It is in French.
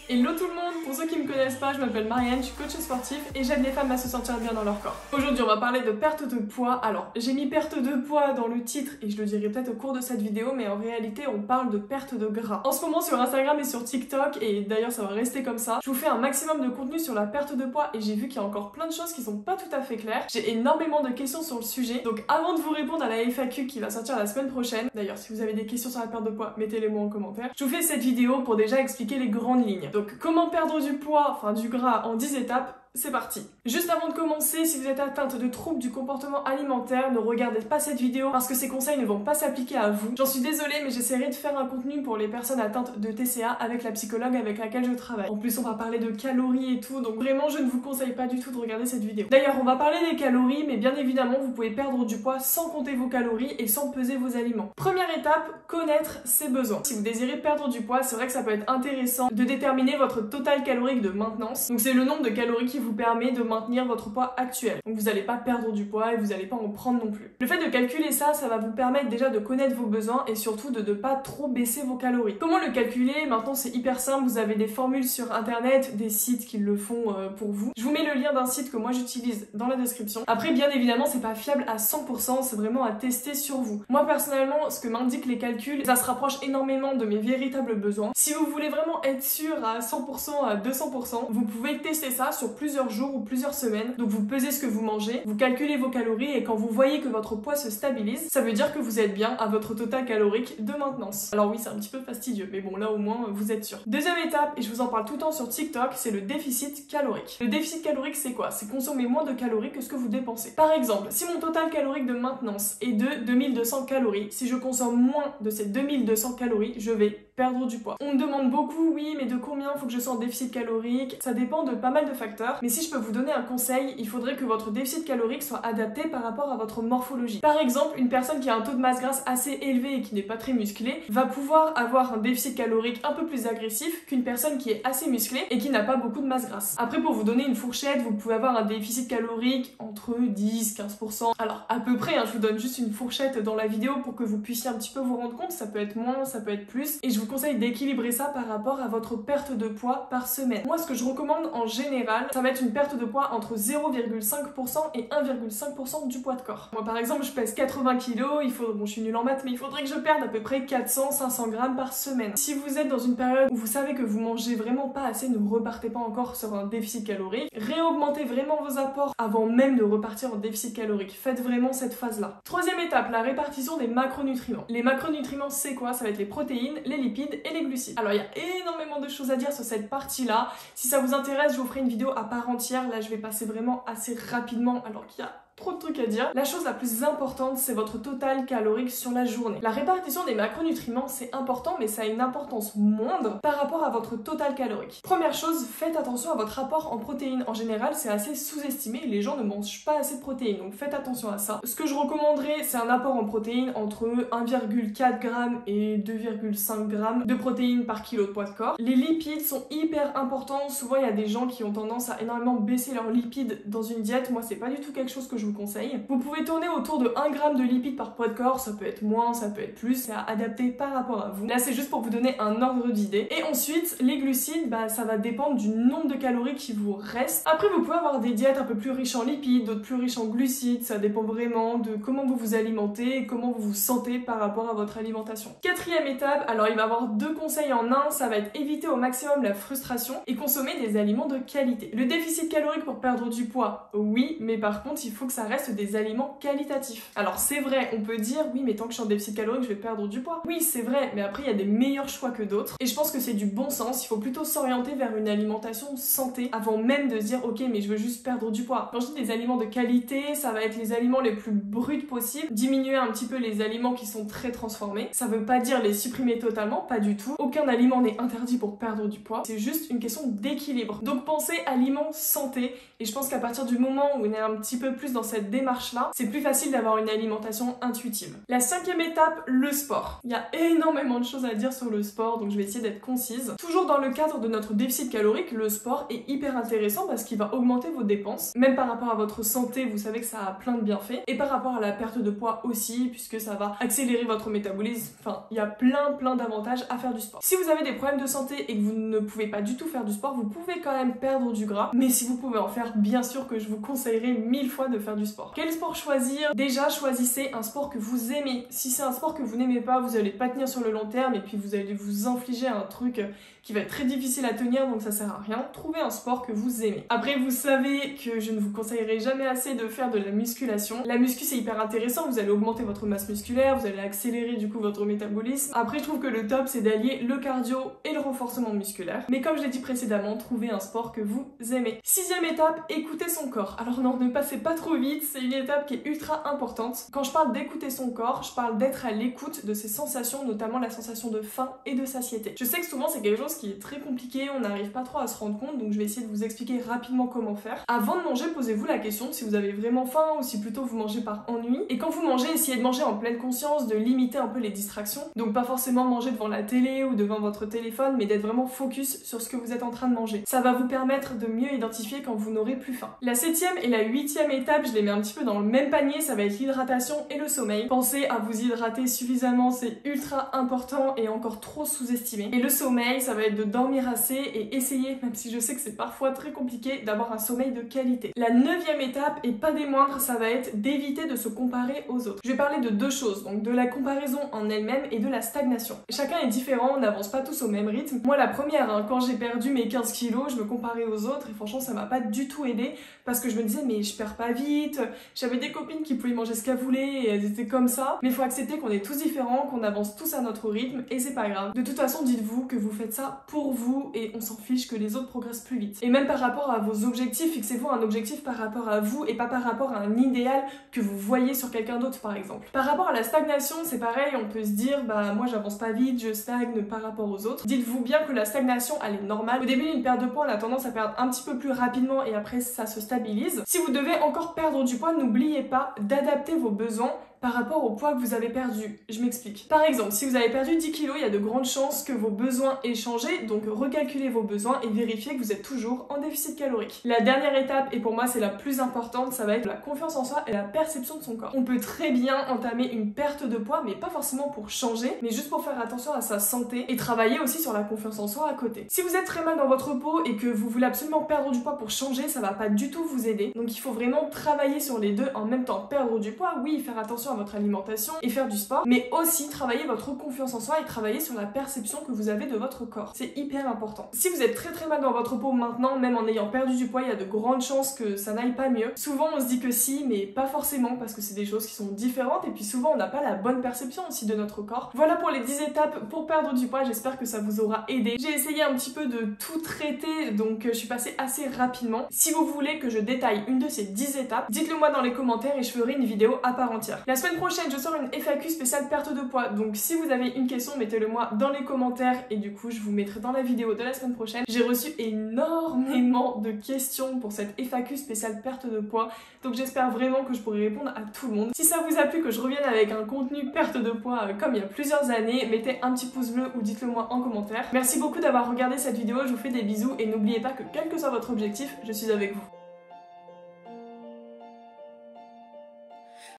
Hello tout le monde, pour ceux qui me connaissent pas, je m'appelle Marianne, je suis coach sportif et j'aide les femmes à se sentir bien dans leur corps. Aujourd'hui on va parler de perte de poids. Alors j'ai mis perte de poids dans le titre et je le dirai peut-être au cours de cette vidéo, mais en réalité on parle de perte de gras. En ce moment sur Instagram et sur TikTok, et d'ailleurs ça va rester comme ça, je vous fais un maximum de contenu sur la perte de poids et j'ai vu qu'il y a encore plein de choses qui sont pas tout à fait claires. J'ai énormément de questions sur le sujet, donc avant de vous répondre à la FAQ qui va sortir la semaine prochaine, d'ailleurs si vous avez des questions sur la perte de poids, mettez-les moi en commentaire, je vous fais cette vidéo pour déjà expliquer les grandes lignes. Donc comment perdre du poids, enfin du gras en 10 étapes, c'est parti. Juste avant de commencer, si vous êtes atteinte de troubles du comportement alimentaire, ne regardez pas cette vidéo parce que ces conseils ne vont pas s'appliquer à vous. J'en suis désolée, mais j'essaierai de faire un contenu pour les personnes atteintes de TCA avec la psychologue avec laquelle je travaille. En plus, on va parler de calories et tout, donc vraiment, je ne vous conseille pas du tout de regarder cette vidéo. D'ailleurs, on va parler des calories, mais bien évidemment, vous pouvez perdre du poids sans compter vos calories et sans peser vos aliments. Première étape, connaître ses besoins. Si vous désirez perdre du poids, c'est vrai que ça peut être intéressant de déterminer votre total calorique de maintenance. Donc c'est le nombre de calories qui vous permet de maintenir votre poids actuel. Donc vous n'allez pas perdre du poids et vous n'allez pas en prendre non plus. Le fait de calculer ça, ça va vous permettre déjà de connaître vos besoins et surtout de ne pas trop baisser vos calories. Comment le calculer? Maintenant c'est hyper simple, vous avez des formules sur internet, des sites qui le font pour vous. Je vous mets le lien d'un site que moi j'utilise dans la description. Après bien évidemment c'est pas fiable à 100%, c'est vraiment à tester sur vous. Moi personnellement ce que m'indiquent les calculs, ça se rapproche énormément de mes véritables besoins. Si vous voulez vraiment être sûr à 100%, à 200%, vous pouvez tester ça sur plusieurs jours ou plusieurs semaines. Donc vous pesez ce que vous mangez, vous calculez vos calories et quand vous voyez que votre poids se stabilise, ça veut dire que vous êtes bien à votre total calorique de maintenance. Alors oui, c'est un petit peu fastidieux, mais bon là au moins vous êtes sûr. Deuxième étape, et je vous en parle tout le temps sur TikTok, c'est le déficit calorique. Le déficit calorique c'est quoi? C'est consommer moins de calories que ce que vous dépensez. Par exemple, si mon total calorique de maintenance est de 2200 calories, si je consomme moins de ces 2200 calories, je vais perdre du poids. On me demande beaucoup, oui, mais de combien faut que je sois en déficit calorique? Ça dépend de pas mal de facteurs, mais si je peux vous donner un conseil, il faudrait que votre déficit calorique soit adapté par rapport à votre morphologie. Par exemple, une personne qui a un taux de masse grasse assez élevé et qui n'est pas très musclée va pouvoir avoir un déficit calorique un peu plus agressif qu'une personne qui est assez musclée et qui n'a pas beaucoup de masse grasse. Après, pour vous donner une fourchette, vous pouvez avoir un déficit calorique entre 10-15%. Alors, à peu près, je vous donne juste une fourchette dans la vidéo pour que vous puissiez un petit peu vous rendre compte, ça peut être moins, ça peut être plus, et je vous conseille d'équilibrer ça par rapport à votre perte de poids par semaine. Moi, ce que je recommande en général, ça va être une perte de poids entre 0,5% et 1,5% du poids de corps. Moi, par exemple, je pèse 80 kg, bon, je suis nulle en maths, mais il faudrait que je perde à peu près 400-500 grammes par semaine. Si vous êtes dans une période où vous savez que vous mangez vraiment pas assez, ne repartez pas encore sur un déficit calorique. Réaugmentez vraiment vos apports avant même de repartir en déficit calorique. Faites vraiment cette phase-là. Troisième étape, la répartition des macronutriments. Les macronutriments, c'est quoi? Ça va être les protéines, les lipides et les glucides. Alors, il y a énormément de choses à dire sur cette partie-là. Si ça vous intéresse, je vous ferai une vidéo à part entière. Là, je vais passer vraiment assez rapidement alors qu'il y a trop de trucs à dire. La chose la plus importante, c'est votre total calorique sur la journée. La répartition des macronutriments, c'est important, mais ça a une importance moindre par rapport à votre total calorique. Première chose, faites attention à votre apport en protéines. En général, c'est assez sous-estimé. Les gens ne mangent pas assez de protéines, donc faites attention à ça. Ce que je recommanderais, c'est un apport en protéines entre 1,4 g et 2,5 g de protéines par kilo de poids de corps. Les lipides sont hyper importants. Souvent, il y a des gens qui ont tendance à énormément baisser leurs lipides dans une diète. Moi, c'est pas du tout quelque chose que je vous conseille. Vous pouvez tourner autour de 1 g de lipides par poids de corps, ça peut être moins, ça peut être plus, c'est à adapter par rapport à vous. Là c'est juste pour vous donner un ordre d'idée. Et ensuite, les glucides, ça va dépendre du nombre de calories qui vous reste. Après vous pouvez avoir des diètes un peu plus riches en lipides, d'autres plus riches en glucides, ça dépend vraiment de comment vous vous alimentez et comment vous vous sentez par rapport à votre alimentation. Quatrième étape, alors il va y avoir deux conseils en un, ça va être éviter au maximum la frustration et consommer des aliments de qualité. Le déficit calorique pour perdre du poids, oui, mais par contre il faut que ça reste des aliments qualitatifs. Alors c'est vrai, on peut dire oui mais tant que je suis en déficit calorique je vais perdre du poids. Oui c'est vrai, mais après il y a des meilleurs choix que d'autres et je pense que c'est du bon sens, il faut plutôt s'orienter vers une alimentation santé avant même de se dire ok mais je veux juste perdre du poids. Quand je dis des aliments de qualité, ça va être les aliments les plus bruts possibles, diminuer un petit peu les aliments qui sont très transformés. Ça veut pas dire les supprimer totalement, pas du tout. Aucun aliment n'est interdit pour perdre du poids, c'est juste une question d'équilibre. Donc pensez aliments santé et je pense qu'à partir du moment où on est un petit peu plus dans dans cette démarche-là, c'est plus facile d'avoir une alimentation intuitive. La 5e étape, le sport. Il y a énormément de choses à dire sur le sport, donc je vais essayer d'être concise. Toujours dans le cadre de notre déficit calorique, le sport est hyper intéressant parce qu'il va augmenter vos dépenses, même par rapport à votre santé, vous savez que ça a plein de bienfaits, et par rapport à la perte de poids aussi, puisque ça va accélérer votre métabolisme. Enfin, il y a plein d'avantages à faire du sport. Si vous avez des problèmes de santé et que vous ne pouvez pas du tout faire du sport, vous pouvez quand même perdre du gras, mais si vous pouvez en faire, bien sûr que je vous conseillerais 1000 fois de faire du sport. Quel sport choisir? Déjà, choisissez un sport que vous aimez. Si c'est un sport que vous n'aimez pas, vous allez pas tenir sur le long terme et puis vous allez vous infliger un truc qui va être très difficile à tenir, donc ça sert à rien. Trouvez un sport que vous aimez. Après, vous savez que je ne vous conseillerai jamais assez de faire de la musculation. La muscu, c'est hyper intéressant, vous allez augmenter votre masse musculaire, vous allez accélérer du coup votre métabolisme. Après, je trouve que le top, c'est d'allier le cardio et le renforcement musculaire. Mais comme je l'ai dit précédemment, trouvez un sport que vous aimez. 6e étape, écoutez son corps. Alors non, ne passez pas trop vite, c'est une étape qui est ultra importante. Quand je parle d'écouter son corps, je parle d'être à l'écoute de ses sensations, notamment la sensation de faim et de satiété. Je sais que souvent, c'est quelque chose qui est très compliqué, on n'arrive pas trop à se rendre compte, donc je vais essayer de vous expliquer rapidement comment faire. Avant de manger, posez-vous la question si vous avez vraiment faim ou si plutôt vous mangez par ennui. Et quand vous mangez, essayez de manger en pleine conscience, de limiter un peu les distractions. Donc pas forcément manger devant la télé ou devant votre téléphone, mais d'être vraiment focus sur ce que vous êtes en train de manger. Ça va vous permettre de mieux identifier quand vous n'aurez plus faim. La 7e et la 8e étape, je les mets un petit peu dans le même panier, ça va être l'hydratation et le sommeil. Pensez à vous hydrater suffisamment, c'est ultra important et encore trop sous-estimé. Et le sommeil, ça va être de dormir assez et essayer, même si je sais que c'est parfois très compliqué, d'avoir un sommeil de qualité. La 9e étape, et pas des moindres, ça va être d'éviter de se comparer aux autres. Je vais parler de deux choses, donc de la comparaison en elle-même et de la stagnation. Chacun est différent, on n'avance pas tous au même rythme. Moi la première, quand j'ai perdu mes 15 kilos, je me comparais aux autres et franchement ça m'a pas du tout aidé parce que je me disais mais je perds pas vite, j'avais des copines qui pouvaient manger ce qu'elles voulaient et elles étaient comme ça. Mais il faut accepter qu'on est tous différents, qu'on avance tous à notre rythme et c'est pas grave. De toute façon, dites-vous que vous faites ça pour vous et on s'en fiche que les autres progressent plus vite. Et même par rapport à vos objectifs, fixez-vous un objectif par rapport à vous et pas par rapport à un idéal que vous voyez sur quelqu'un d'autre par exemple. Par rapport à la stagnation, c'est pareil, on peut se dire bah moi j'avance pas vite, je stagne par rapport aux autres. Dites-vous bien que la stagnation elle est normale. Au début d'une perte de poids, on a tendance à perdre un petit peu plus rapidement et après ça se stabilise. Si vous devez encore perdre du poids, n'oubliez pas d'adapter vos besoins par rapport au poids que vous avez perdu. Je m'explique. Par exemple, si vous avez perdu 10 kg, il y a de grandes chances que vos besoins aient changé, donc recalculez vos besoins et vérifiez que vous êtes toujours en déficit calorique. La dernière étape, et pour moi c'est la plus importante, ça va être la confiance en soi et la perception de son corps. On peut très bien entamer une perte de poids, mais pas forcément pour changer, mais juste pour faire attention à sa santé et travailler aussi sur la confiance en soi à côté. Si vous êtes très mal dans votre peau et que vous voulez absolument perdre du poids pour changer, ça va pas du tout vous aider. Donc il faut vraiment travailler sur les deux en même temps. Perdre du poids, oui, faire attention à votre alimentation et faire du sport, mais aussi travailler votre confiance en soi et travailler sur la perception que vous avez de votre corps. C'est hyper important. Si vous êtes très mal dans votre peau maintenant, même en ayant perdu du poids, il y a de grandes chances que ça n'aille pas mieux. Souvent on se dit que si, mais pas forcément parce que c'est des choses qui sont différentes et puis souvent on n'a pas la bonne perception aussi de notre corps. Voilà pour les 10 étapes pour perdre du poids, j'espère que ça vous aura aidé. J'ai essayé un petit peu de tout traiter, donc je suis passée assez rapidement. Si vous voulez que je détaille une de ces 10 étapes, dites-le moi dans les commentaires et je ferai une vidéo à part entière. La semaine prochaine, je sors une FAQ spéciale perte de poids, donc si vous avez une question, mettez-le moi dans les commentaires et du coup je vous mettrai dans la vidéo de la semaine prochaine. J'ai reçu énormément de questions pour cette FAQ spéciale perte de poids, donc j'espère vraiment que je pourrai répondre à tout le monde. Si ça vous a plu, que je revienne avec un contenu perte de poids comme il y a plusieurs années, mettez un petit pouce bleu ou dites-le moi en commentaire. Merci beaucoup d'avoir regardé cette vidéo, je vous fais des bisous et n'oubliez pas que quel que soit votre objectif, je suis avec vous.